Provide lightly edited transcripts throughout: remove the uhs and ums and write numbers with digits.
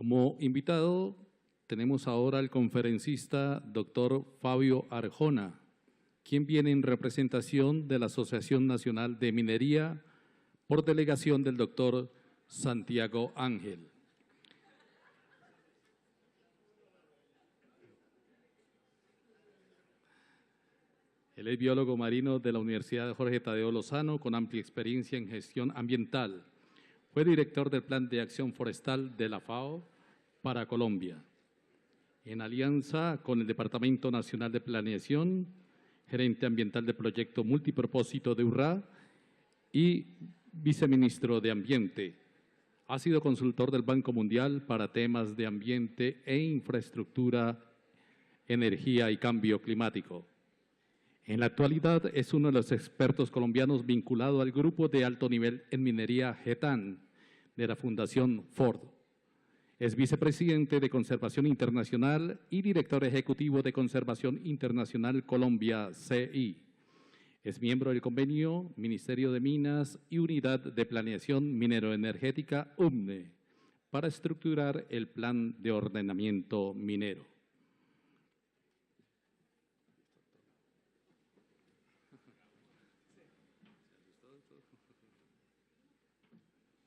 Como invitado tenemos ahora al conferencista doctor Fabio Arjona, quien viene en representación de la Asociación Nacional de Minería por delegación del doctor Santiago Ángel. Él es biólogo marino de la Universidad Jorge Tadeo Lozano con amplia experiencia en gestión ambiental. Fue director del Plan de Acción Forestal de la FAO para Colombia. En alianza con el Departamento Nacional de Planeación, gerente ambiental del proyecto multipropósito de URRA y viceministro de Ambiente. Ha sido consultor del Banco Mundial para temas de ambiente e infraestructura, energía y cambio climático. En la actualidad es uno de los expertos colombianos vinculado al grupo de alto nivel en minería GETAN de la Fundación Ford. Es vicepresidente de Conservación Internacional y director ejecutivo de Conservación Internacional Colombia, CI. Es miembro del convenio Ministerio de Minas y Unidad de Planeación Minero-Energética, UMNE, para estructurar el Plan de Ordenamiento Minero.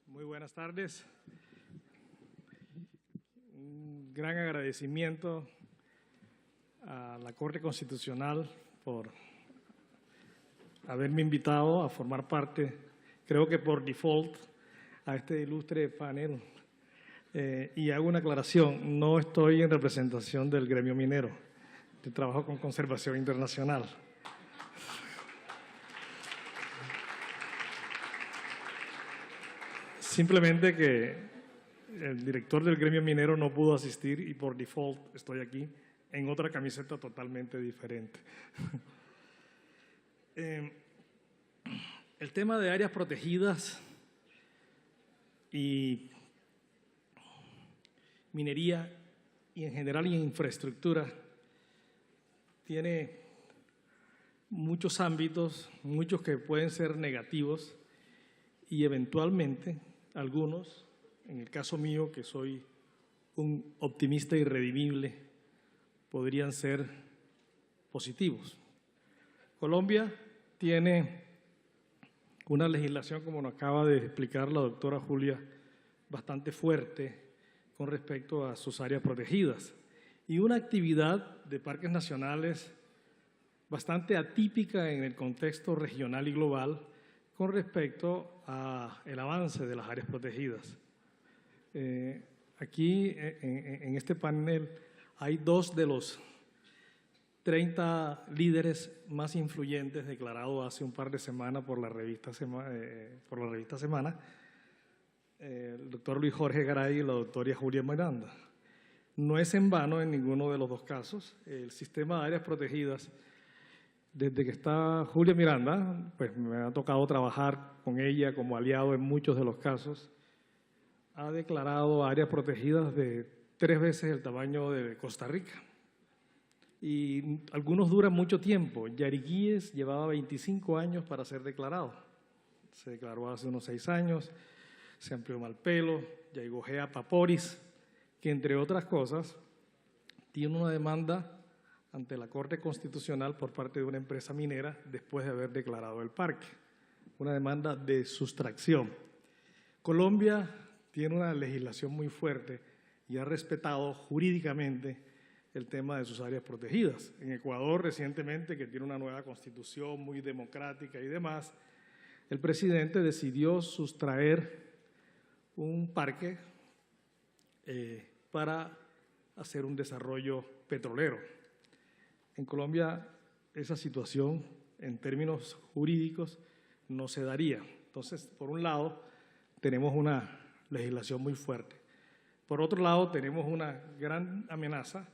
Muy buenas tardes. Un gran agradecimiento a la Corte Constitucional por haberme invitado a formar parte, creo que por default, a este ilustre panel. Y hago una aclaración, no estoy en representación del gremio minero, yo trabajo con Conservación Internacional. Simplemente que el director del gremio minero no pudo asistir y por default estoy aquí en otra camiseta totalmente diferente. El tema de áreas protegidas y minería y en general y infraestructura tiene muchos ámbitos, muchos que pueden ser negativos y eventualmente algunos, en el caso mío, que soy un optimista irredimible, podrían ser positivos. Colombia tiene una legislación, como nos acaba de explicar la doctora Julia, bastante fuerte con respecto a sus áreas protegidas y una actividad de parques nacionales bastante atípica en el contexto regional y global con respecto al avance de las áreas protegidas. Aquí en este panel hay dos de los 30 líderes más influyentes declarados hace un par de semanas por la revista Semana, el doctor Luis Jorge Garay y la doctora Julia Miranda. No es en vano en ninguno de los dos casos. El sistema de áreas protegidas, desde que está Julia Miranda, pues me ha tocado trabajar con ella como aliado en muchos de los casos, ha declarado áreas protegidas de 3 veces el tamaño de Costa Rica. Y algunos duran mucho tiempo. Yariquíes llevaba 25 años para ser declarado. Se declaró hace unos 6 años. Se amplió Malpelo, Yaigojea, Paporis, que entre otras cosas tiene una demanda ante la Corte Constitucional por parte de una empresa minera después de haber declarado el parque. Una demanda de sustracción. Colombia tiene una legislación muy fuerte y ha respetado jurídicamente el tema de sus áreas protegidas. En Ecuador, recientemente, que tiene una nueva constitución muy democrática y demás, el presidente decidió sustraer un parque para hacer un desarrollo petrolero. En Colombia, esa situación, en términos jurídicos, no se daría. Entonces, por un lado, tenemos una legislación muy fuerte. Por otro lado, tenemos una gran amenaza,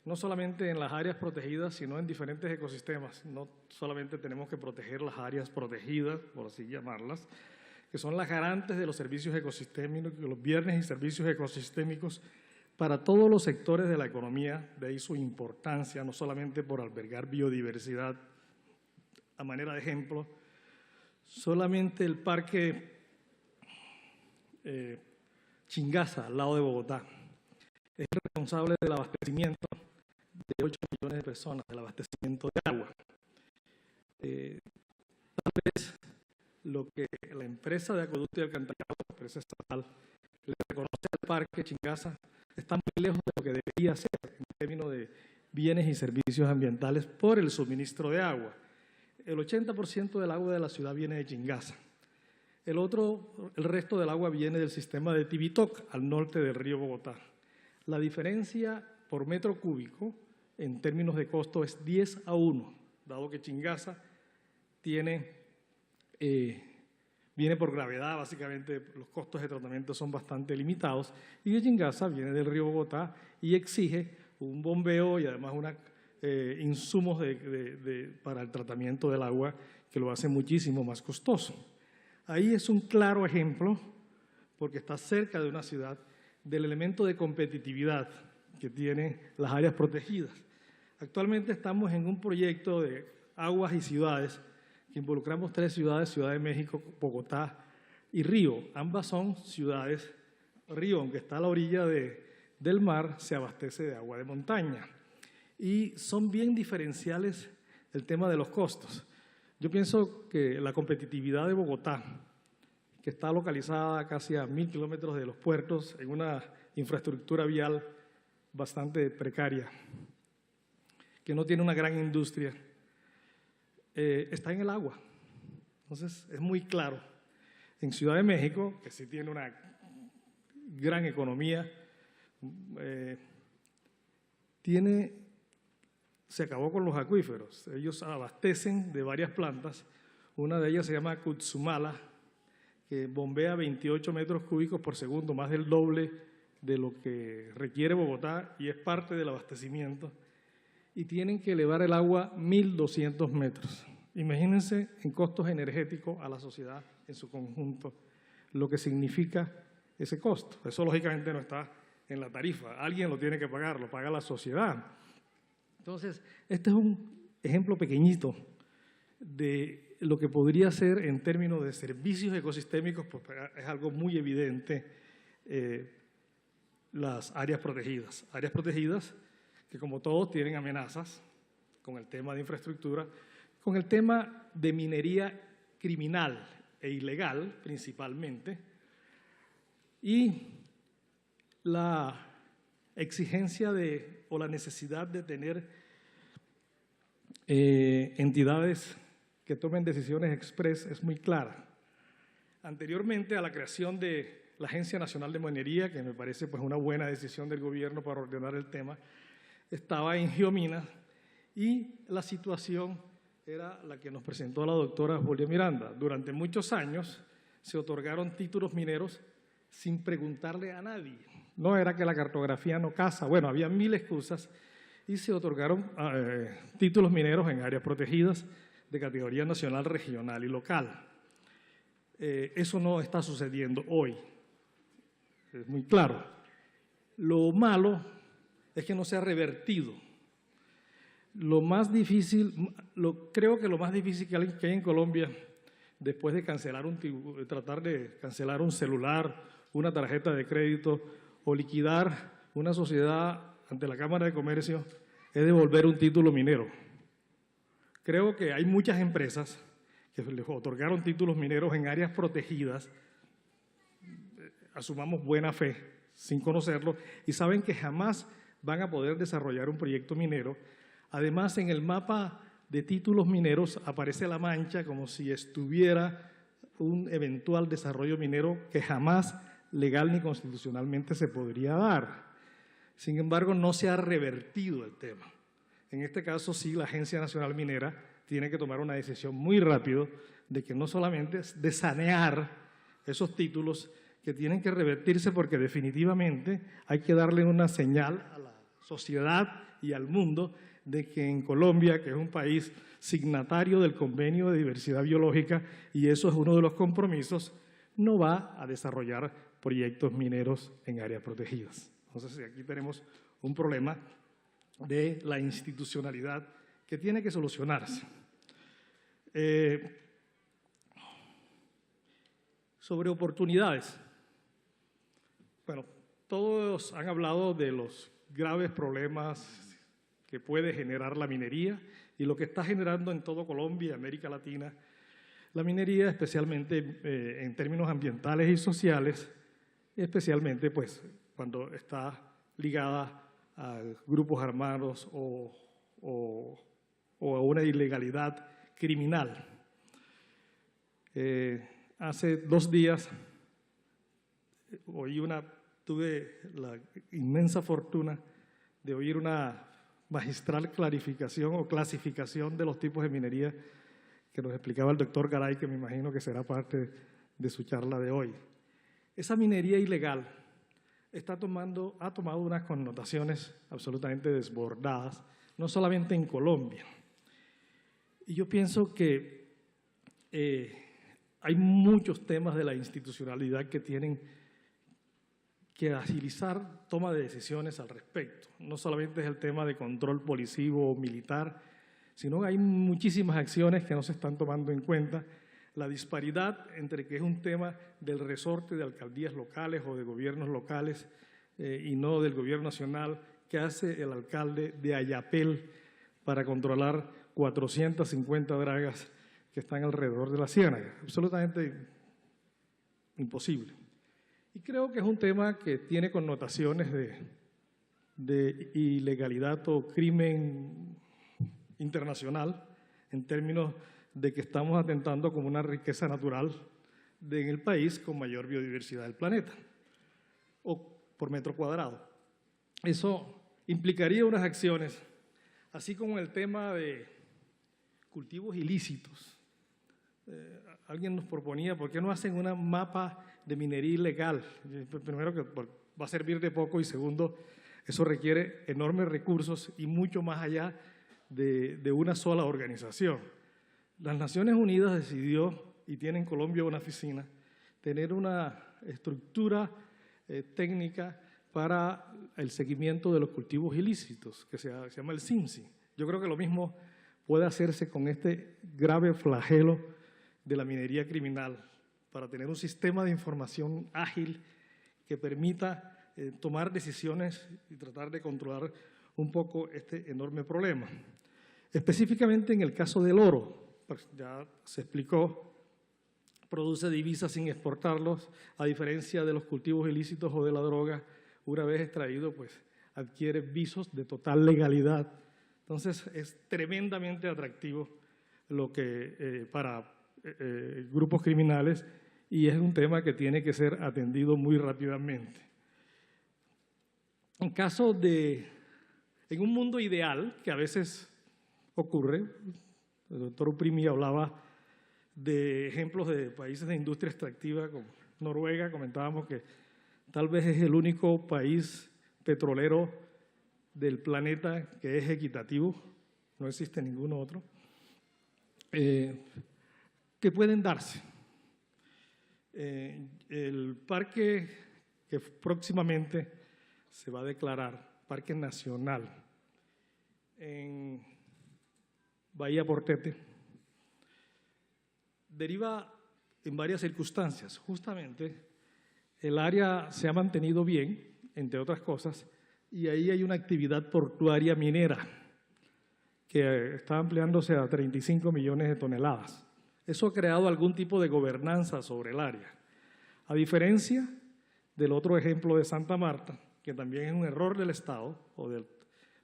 no solamente en las áreas protegidas, sino en diferentes ecosistemas. No solamente tenemos que proteger las áreas protegidas, por así llamarlas, que son las garantes de los servicios ecosistémicos, los bienes y servicios ecosistémicos para todos los sectores de la economía, de ahí su importancia, no solamente por albergar biodiversidad. A manera de ejemplo, solamente el parque Chingaza, al lado de Bogotá, es el responsable del abastecimiento de 8 millones de personas, del abastecimiento de agua. Tal vez lo que la empresa de acueducto y alcantarillado, la empresa estatal, le reconoce al Parque Chingaza, está muy lejos de lo que debería ser en términos de bienes y servicios ambientales por el suministro de agua. El 80% del agua de la ciudad viene de Chingaza. El resto del agua viene del sistema de Tibitoc, al norte del río Bogotá. La diferencia por metro cúbico, en términos de costo, es 10:1, dado que Chingaza viene por gravedad, básicamente los costos de tratamiento son bastante limitados, y de Chingaza viene del río Bogotá y exige un bombeo y además insumos para el tratamiento del agua que lo hace muchísimo más costoso. Ahí es un claro ejemplo, porque está cerca de una ciudad, del elemento de competitividad que tienen las áreas protegidas. Actualmente estamos en un proyecto de aguas y ciudades que involucramos 3 ciudades, Ciudad de México, Bogotá y Río. Ambas son ciudades. Río, aunque está a la orilla del mar, se abastece de agua de montaña. Y son bien diferenciales el tema de los costos. Yo pienso que la competitividad de Bogotá, que está localizada casi a 1000 kilómetros de los puertos, en una infraestructura vial bastante precaria, que no tiene una gran industria, está en el agua. Entonces, es muy claro. En Ciudad de México, que sí tiene una gran economía, se acabó con los acuíferos. Ellos abastecen de varias plantas. Una de ellas se llama Cutzumala, que bombea 28 metros cúbicos por segundo, más del doble de lo que requiere Bogotá, y es parte del abastecimiento. Y tienen que elevar el agua 1.200 metros. Imagínense en costos energéticos a la sociedad en su conjunto lo que significa ese costo. Eso lógicamente no está en la tarifa, alguien lo tiene que pagar, lo paga la sociedad. Entonces, este es un ejemplo pequeñito de lo que podría ser en términos de servicios ecosistémicos, pues es algo muy evidente, las áreas protegidas. Áreas protegidas que, como todos, tienen amenazas con el tema de infraestructura, con el tema de minería criminal e ilegal principalmente, y la exigencia o la necesidad de tener entidades que tomen decisiones express es muy clara. Anteriormente a la creación de la Agencia Nacional de Minería, que me parece pues una buena decisión del gobierno para ordenar el tema, estaba en Geominas, y la situación era la que nos presentó la doctora Julia Miranda. Durante muchos años se otorgaron títulos mineros sin preguntarle a nadie. No era que la cartografía no casa, bueno, había 1000 excusas, y se otorgaron títulos mineros en áreas protegidas de categoría nacional, regional y local. Eso no está sucediendo hoy, es muy claro. Lo malo es que no se ha revertido. Creo que lo más difícil que hay en Colombia, después de tratar de cancelar un celular, una tarjeta de crédito o liquidar una sociedad ante la Cámara de Comercio, es devolver un título minero. Creo que hay muchas empresas que les otorgaron títulos mineros en áreas protegidas, asumamos buena fe, sin conocerlo, y saben que jamás van a poder desarrollar un proyecto minero. Además, en el mapa de títulos mineros aparece la mancha como si estuviera un eventual desarrollo minero que jamás legal ni constitucionalmente se podría dar. Sin embargo, no se ha revertido el tema. En este caso, sí, la Agencia Nacional Minera tiene que tomar una decisión muy rápido de que no solamente es de sanear esos títulos, que tienen que revertirse, porque definitivamente hay que darle una señal a la sociedad y al mundo de que en Colombia, que es un país signatario del Convenio de Diversidad Biológica, y eso es uno de los compromisos, no va a desarrollar proyectos mineros en áreas protegidas. Entonces, aquí tenemos un problema de la institucionalidad que tiene que solucionarse. Sobre oportunidades. Bueno, todos han hablado de los graves problemas que puede generar la minería y lo que está generando en todo Colombia y América Latina la minería, especialmente en términos ambientales y sociales, especialmente pues, cuando está ligada a grupos armados o a una ilegalidad criminal. Hace 2 días tuve la inmensa fortuna de oír una magistral clarificación o clasificación de los tipos de minería que nos explicaba el doctor Garay, que me imagino que será parte de su charla de hoy. Esa minería ilegal ha tomado unas connotaciones absolutamente desbordadas, no solamente en Colombia. Y yo pienso que hay muchos temas de la institucionalidad que tienen que agilizar toma de decisiones al respecto. No solamente es el tema de control policivo o militar, sino hay muchísimas acciones que no se están tomando en cuenta. La disparidad entre que es un tema del resorte de alcaldías locales o de gobiernos locales y no del gobierno nacional, que hace el alcalde de Ayapel para controlar 450 dragas que están alrededor de la ciénaga. Absolutamente imposible. Y creo que es un tema que tiene connotaciones de ilegalidad o crimen internacional, en términos de que estamos atentando con una riqueza natural en el país con mayor biodiversidad del planeta, o por metro cuadrado. Eso implicaría unas acciones, así como el tema de cultivos ilícitos. Alguien nos proponía, ¿por qué no hacen un mapa de minería ilegal? Primero, que va a servir de poco, y segundo, eso requiere enormes recursos y mucho más allá de una sola organización. Las Naciones Unidas decidió, y tiene en Colombia una oficina, tener una estructura técnica para el seguimiento de los cultivos ilícitos, que se llama el CIMSI. Yo creo que lo mismo puede hacerse con este grave flagelo de la minería criminal, para tener un sistema de información ágil que permita tomar decisiones y tratar de controlar un poco este enorme problema. Específicamente en el caso del oro, pues ya se explicó, produce divisas sin exportarlos, a diferencia de los cultivos ilícitos o de la droga, una vez extraído, pues adquiere visos de total legalidad. Entonces es tremendamente atractivo lo que para grupos criminales, y es un tema que tiene que ser atendido muy rápidamente. En un mundo ideal, que a veces ocurre, el doctor Uprimi hablaba de ejemplos de países de industria extractiva como Noruega, comentábamos que tal vez es el único país petrolero del planeta que es equitativo, no existe ningún otro, que pueden darse. El parque que próximamente se va a declarar Parque Nacional en Bahía Portete deriva en varias circunstancias. Justamente el área se ha mantenido bien, entre otras cosas, y ahí hay una actividad portuaria minera que está ampliándose a 35 millones de toneladas. Eso ha creado algún tipo de gobernanza sobre el área. A diferencia del otro ejemplo de Santa Marta, que también es un error del Estado,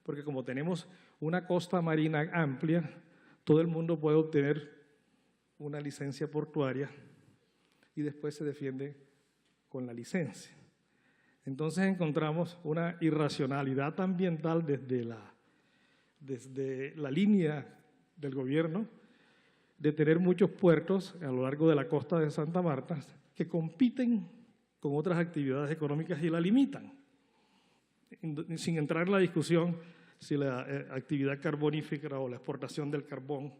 porque como tenemos una costa marina amplia, todo el mundo puede obtener una licencia portuaria y después se defiende con la licencia. Entonces encontramos una irracionalidad ambiental desde la línea del gobierno de tener muchos puertos a lo largo de la costa de Santa Marta que compiten con otras actividades económicas y la limitan, sin entrar en la discusión si la actividad carbonífera o la exportación del carbón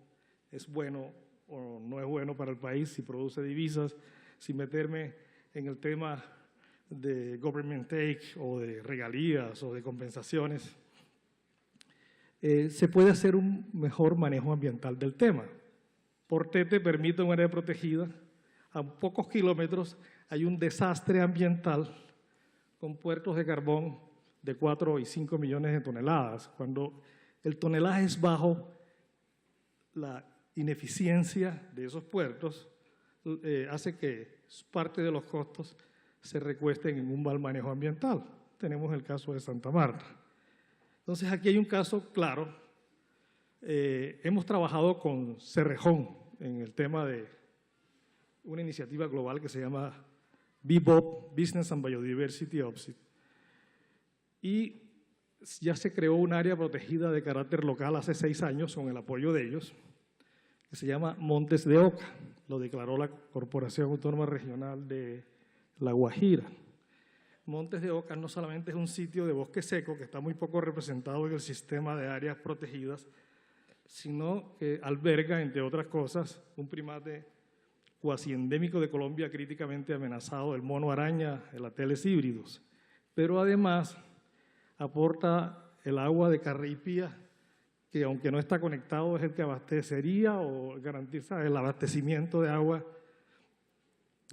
es bueno o no es bueno para el país, si produce divisas, sin meterme en el tema de government take o de regalías o de compensaciones. Se puede hacer un mejor manejo ambiental del tema. Portete permite un área protegida. A pocos kilómetros hay un desastre ambiental con puertos de carbón de 4 y 5 millones de toneladas. Cuando el tonelaje es bajo, la ineficiencia de esos puertos hace que parte de los costos se recuesten en un mal manejo ambiental. Tenemos el caso de Santa Marta. Entonces, aquí hay un caso claro. Hemos trabajado con Cerrejón en el tema de una iniciativa global que se llama BBOP, Business and Biodiversity Offset. Y ya se creó un área protegida de carácter local hace 6 años con el apoyo de ellos, que se llama Montes de Oca. Lo declaró la Corporación Autónoma Regional de La Guajira. Montes de Oca no solamente es un sitio de bosque seco que está muy poco representado en el sistema de áreas protegidas, sino que alberga, entre otras cosas, un primate cuasi endémico de Colombia críticamente amenazado, el mono araña, el Ateles híbridos. Pero además aporta el agua de Carriipía, que aunque no está conectado es el que abastecería o garantiza el abastecimiento de agua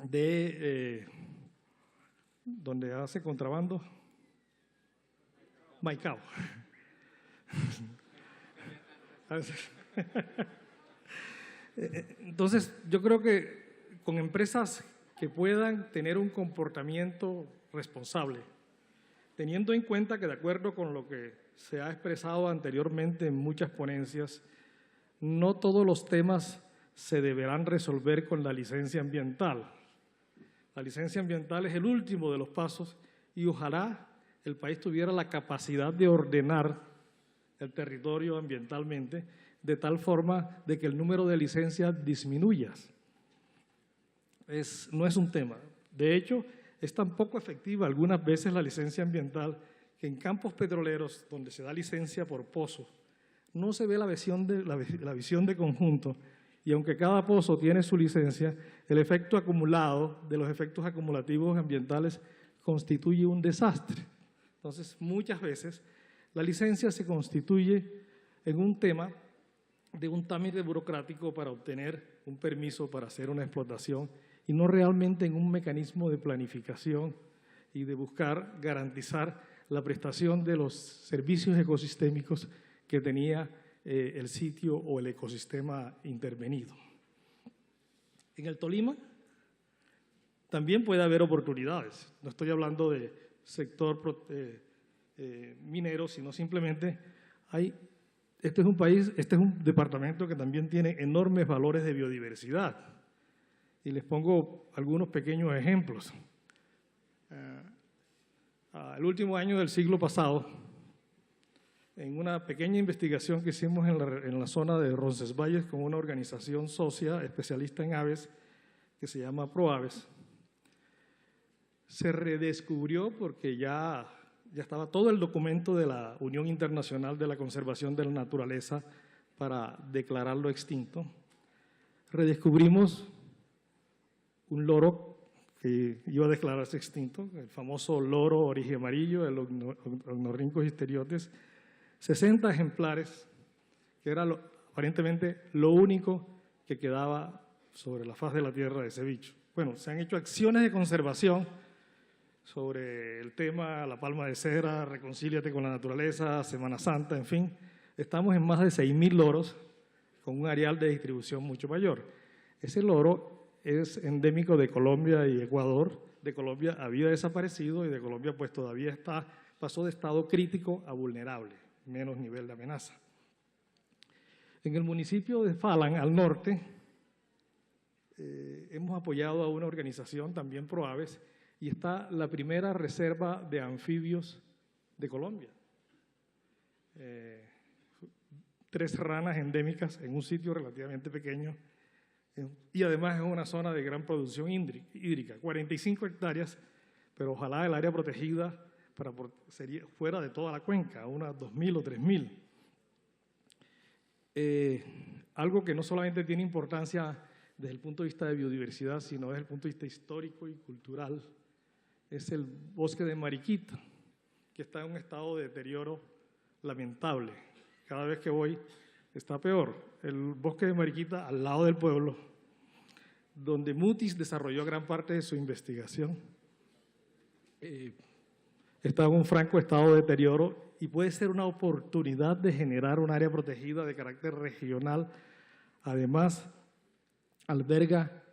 de donde hace contrabando, Maicao. Entonces, yo creo que con empresas que puedan tener un comportamiento responsable, teniendo en cuenta que de acuerdo con lo que se ha expresado anteriormente en muchas ponencias, no todos los temas se deberán resolver con la licencia ambiental. La licencia ambiental es el último de los pasos y ojalá el país tuviera la capacidad de ordenar el territorio ambientalmente de tal forma de que el número de licencias disminuya. No es un tema. De hecho, es tan poco efectiva algunas veces la licencia ambiental que en campos petroleros donde se da licencia por pozo no se ve la visión de conjunto y aunque cada pozo tiene su licencia, el efecto acumulado de los efectos acumulativos ambientales constituye un desastre. Entonces, muchas veces la licencia se constituye en un tema de un trámite burocrático para obtener un permiso para hacer una explotación y no realmente en un mecanismo de planificación y de buscar garantizar la prestación de los servicios ecosistémicos que tenía el sitio o el ecosistema intervenido. En el Tolima también puede haber oportunidades. No estoy hablando de sector minero, sino simplemente este es un departamento que también tiene enormes valores de biodiversidad. Y les pongo algunos pequeños ejemplos. El último año del siglo pasado, en una pequeña investigación que hicimos en la zona de Roncesvalles con una organización socia especialista en aves que se llama ProAves, se redescubrió porque ya estaba todo el documento de la Unión Internacional de la Conservación de la Naturaleza para declararlo extinto. Redescubrimos un loro que iba a declararse extinto, el famoso loro origiamarillo, el Ornitorhynchus hysteriotes, 60 ejemplares, que era aparentemente lo único que quedaba sobre la faz de la tierra de ese bicho. Bueno, se han hecho acciones de conservación sobre el tema, la palma de cera, reconcíliate con la naturaleza, Semana Santa, en fin. Estamos en más de 6.000 loros con un areal de distribución mucho mayor. Ese loro es endémico de Colombia y Ecuador. De Colombia había desaparecido y de Colombia pues todavía pasó de estado crítico a vulnerable, menos nivel de amenaza. En el municipio de Falan, al norte, hemos apoyado a una organización, también ProAves, y está la primera reserva de anfibios de Colombia. 3 ranas endémicas en un sitio relativamente pequeño y además es una zona de gran producción hídrica, 45 hectáreas, pero ojalá el área protegida sería fuera de toda la cuenca, unas 2.000 o 3.000. Algo que no solamente tiene importancia desde el punto de vista de biodiversidad, sino desde el punto de vista histórico y cultural, es el bosque de Mariquita, que está en un estado de deterioro lamentable. Cada vez que voy está peor. El bosque de Mariquita, al lado del pueblo, donde Mutis desarrolló gran parte de su investigación. está en un franco estado de deterioro y puede ser una oportunidad de generar un área protegida de carácter regional. Además, alberga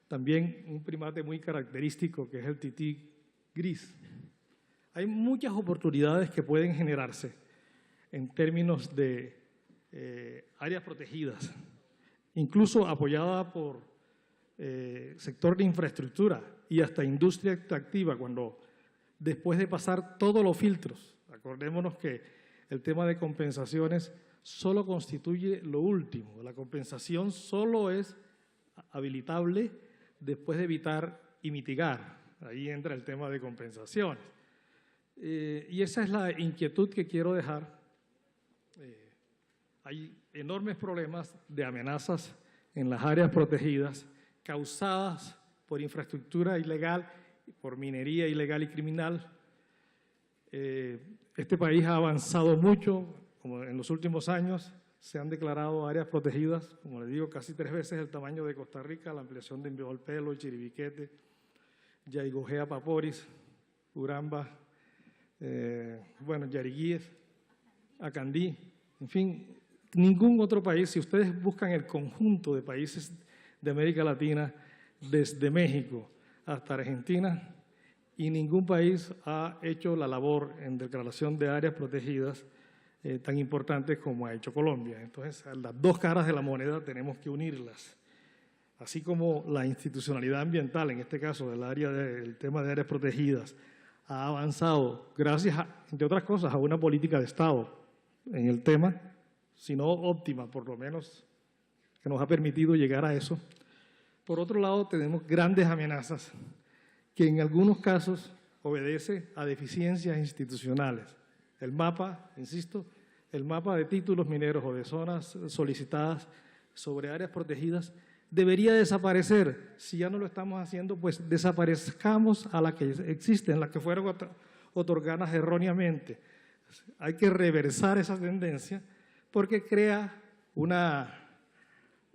también un primate muy característico que es el tití gris. Hay muchas oportunidades que pueden generarse en términos de áreas protegidas, incluso apoyada por sector de infraestructura y hasta industria extractiva, cuando después de pasar todos los filtros, acordémonos que el tema de compensaciones solo constituye lo último, la compensación solo es habilitable después de evitar y mitigar, ahí entra el tema de compensaciones. Y esa es la inquietud que quiero dejar. Hay enormes problemas de amenazas en las áreas protegidas causadas por infraestructura ilegal, por minería ilegal y criminal. Este país ha avanzado mucho, como en los últimos años se han declarado áreas protegidas, como les digo, casi 3 veces el tamaño de Costa Rica, la ampliación de Inverpelo, Chiribiquete, Yaigojea, Paporis, Uramba, Yariguíes, Acandí, en fin, ningún otro país, si ustedes buscan el conjunto de países de América Latina, desde México hasta Argentina, y ningún país ha hecho la labor en declaración de áreas protegidas tan importantes como ha hecho Colombia. Entonces, a las dos caras de la moneda tenemos que unirlas. Así como la institucionalidad ambiental, en este caso del tema de áreas protegidas, ha avanzado gracias, entre otras cosas, a una política de Estado en el tema, si no óptima, por lo menos, que nos ha permitido llegar a eso. Por otro lado, tenemos grandes amenazas que en algunos casos obedece a deficiencias institucionales. El mapa, insisto, el mapa de títulos mineros o de zonas solicitadas sobre áreas protegidas debería desaparecer. Si ya no lo estamos haciendo, pues desaparezcamos a las que existen, las que fueron otorgadas erróneamente. Hay que reversar esa tendencia porque crea una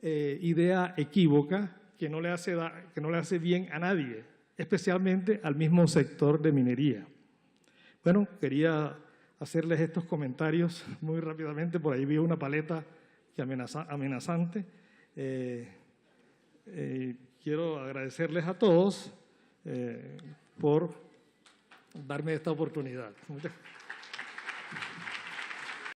idea equívoca que no le hace bien a nadie, especialmente al mismo sector de minería. Bueno, quería hacerles estos comentarios muy rápidamente. Por ahí vi una paleta que amenazante. Quiero agradecerles a todos por darme esta oportunidad. Muchas gracias.